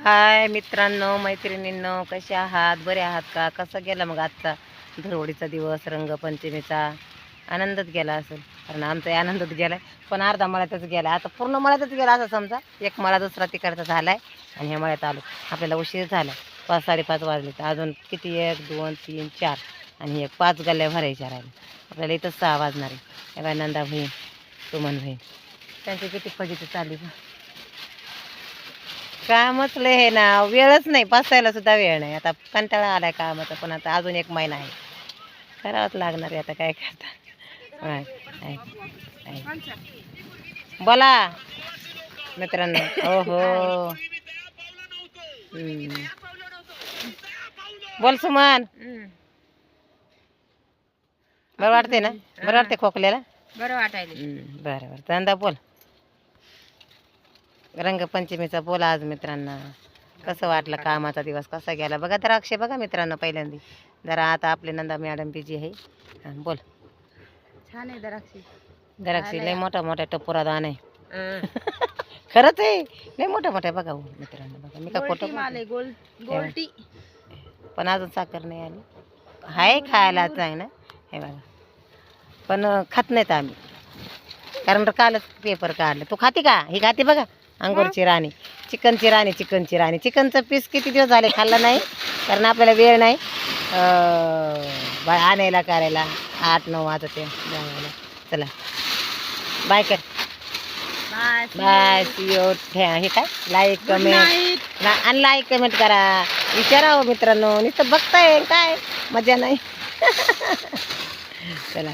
हाय मित्रांनो, मैत्रिणींनो, कसे आहात? बरे आहात का? कसा गेला मग आजचा धुळवडीचा दिवस? रंगपंचमीचा आनंदात गेला असेल, कारण आमचा आनंदात गेलाय, पण अर्धा मळ्यातच गेला. आता पूर्ण मळ्यातच गेला असं समजा. एक मळा दुसरा तिकडचा झालाय आणि ह्या मळ्यात आलो. आपल्याला उशीर झाला, 5-5:30 वाजले. तर अजून किती? 1 2 3 4 आणि एक 5 गल्ल्या भरायच्या राहिल्या. आपल्याला इथंच 6 वाजणार आहे. तेव्हा नंदा बहीण, सुमन बहीण, त्यांची किती फजिती चालली. कामच लय आहे ना, वेळच नाही, बसायला सुद्धा वेळ नाही. आता कंटाळा आलाय कामाचा, पण आता अजून 1 महिना आहे, करावंच लागणार आहे. आता काय करता. होय, आहे, आहे. बोला मित्रांनो. हो हो. बोल सुमन. बरं वाटते ना? बरं वाटते खोकल्याला? बरं वाटायला. बरं बरं. धंदा बोल. रंगपंचमीचा बोला आज मित्रांनो. कसं वाटलं कामाचा दिवस कसा गेला बघा. तर अक्षय बघा मित्रांनो पहिल्यांदा. जरा आता आपले नंदा मॅडम बिजी आहे. बोल. छान आहे द्राक्षी. द्राक्षी लय मोठा मोठा टपोरा दाण आहे. खरंच आहे, लय मोठा मोठा बघा हो मित्रांनो. बघा मी का खोटं गोल्टी पण अजून साखर नाही आली. हाय खायला चांगलं हे बघा, पण खात नाहीत आम्ही, कारण कालच पेपर काढलं. तू खाते का? ही खाते बघा. अंगूरची राणी, चिकनची राणी, चिकनची राणी. चिकनचं पीस किती दिवस झाले खाल्लं नाही, कारण आपल्याला वेळ नाही आणायला करायला. 8-9 वाजते जायला. चला बाय कर. Bye see you. हे काय लाईक कमेंट आणि लाईक कमेंट करा. विचारा हो मित्रांनो, नुसतं बघताय काय मजा नाही. चला.